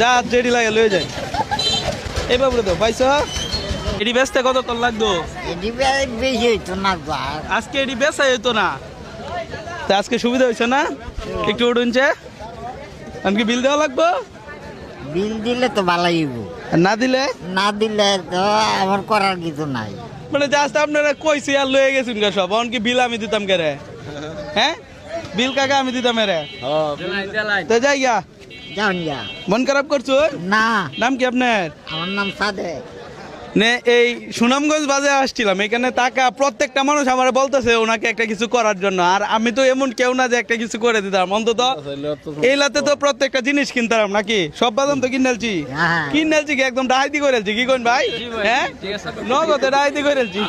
যা রেডি লাগে লয়ে যায় এই বাবুরে তো পাইছো এটি বেচতে কতক্ষণ লাগতো বেশি হইতো না আজকে এটি বেচা হইতো না তা আজকে সুবিধা হয়েছে না একটু উঠুনছে আমাকে বিল দেওয়া লাগবো বিল দিলে তো ভালোই আর না দিলে না দিলে তো আমার করার কিছু নাই মানে জাস্ট আপনারা কইছি আর লয়ে গেছেন গা সব এমনকি বিল আমি দিতাম কে রে হ্যাঁ বিল কাকা আমি দিতাম রে তো যাই গা যান যা মন খারাপ করছো না নাম কি আপনার আমার নাম সাদে নে এই সুনামগঞ্জ বাজারে আসছিলাম এখানে টাকা প্রত্যেকটা মানুষ আমার বলতেছে ওনাকে একটা কিছু করার জন্য আর আমি তো এমন কেউ না যে একটা কিছু করে দিতাম অন্তত এই লাতে তো প্রত্যেকটা জিনিস কিনতাম নাকি সব বাদাম তো কিনেলছি কিনেলছি কি একদম ডাহাইতি করেছি কি কোন ভাই হ্যাঁ নগদে ডাহাইতি করেছি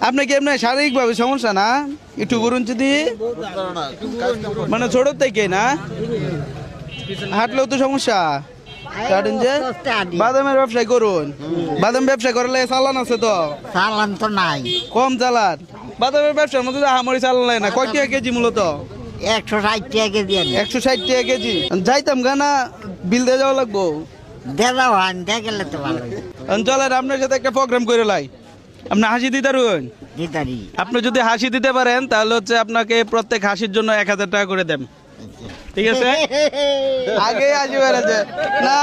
আপনি কি এমনি শারীরিক ভাবে সমস্যা না একটু করুন যদি মানে ছোট থেকে না হাঁটলেও তো সমস্যা বাদামের ব্যবসায় করুন বাদাম ব্যবসা করলে চালান আছে তো চালান তো নাই কম চালান বাদামের ব্যবসার মধ্যে হামরি চালান না কয় টাকা কেজি মূলত 160 টাকা কেজি 160 টাকা কেজি যাইতাম গানা বিল দিয়ে যাওয়া লাগবো দেওয়া হয় দেখলে তো ভালো চলেন আপনার সাথে একটা প্রোগ্রাম করে লাই আপনি হাসি দিতে পারবেন দিতারি আপনি যদি হাসি দিতে পারেন তাহলে হচ্ছে আপনাকে প্রত্যেক হাসির জন্য 1000 টাকা করে দেন ঠিক আছে আগে হাসি বেড়েছে না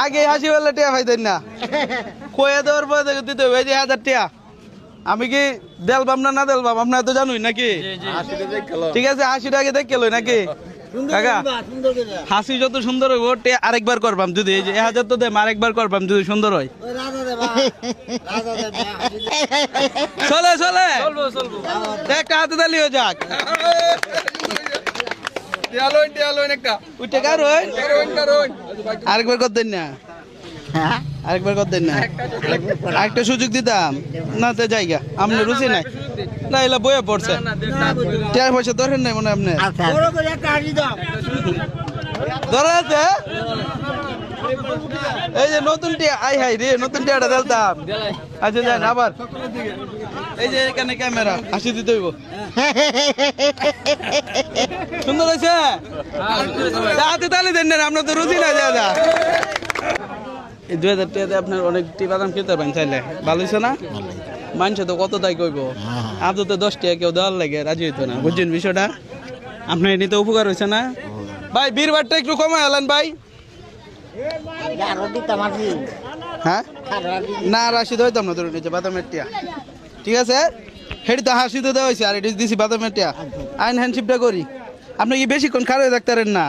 আগে হাসি বেড়লে টিয়া পাইতেন না কয়ে দেওয়ার পরে দিতে হবে 1000 টাকা আমি কি দেলবাম না দেলবাম আপনার তো জানুই নাকি ঠিক আছে 80 টাকা দেখে লই নাকি কাকা হাসি যত সুন্দর হইব আরেকবার করবাম যদি এই যে 1000 তো দেম আরেকবার করবাম যদি সুন্দর হয় চলে চলে একটা হাতে তালি হয়ে যাক আরেকবার কর দেন না আরেকবার কর দেন না আরেকটা সুযোগ দিতাম না তো জায়গা আপনার রুচি নাই না এলা বইয়া পড়ছে টাকা পয়সা দরকার নাই মনে হয় আপনার ধরা আছে এই যে নতুন টিয়া আই হাই রে নতুন টিয়াটা দিলতাম আচ্ছা যান আবার এই যে এখানে ক্যামেরা হাসি দিতে হইব সুন্দর হয়েছে হাতে তালি দেন না আপনার তো রুচি না যা এই 2000 টাকাতে আপনার অনেক বাদাম খেতে পারেন চাইলে ভালো হয়েছে না মানুষে তো কত তাই কইব আদৌ তো 10 টাকা কেউ দেওয়ার লাগে রাজি হইতো না বুঝছেন বিষয়টা আপনার এমনিতে উপকার হয়েছে না ভাই বীরবারটা একটু কমায় এলেন ভাই হ্যাঁ না রাশি ধরতাম না ধরুন বাদামের টিয়া ঠিক আছে হেঁটে তো হাসি তো দেওয়া হয়েছে আর এটি দিছি বাদামের টিয়া আইন হ্যান্ডশিপটা করি আপনি কি বেশিক্ষণ খারাপ থাকতে পারেন না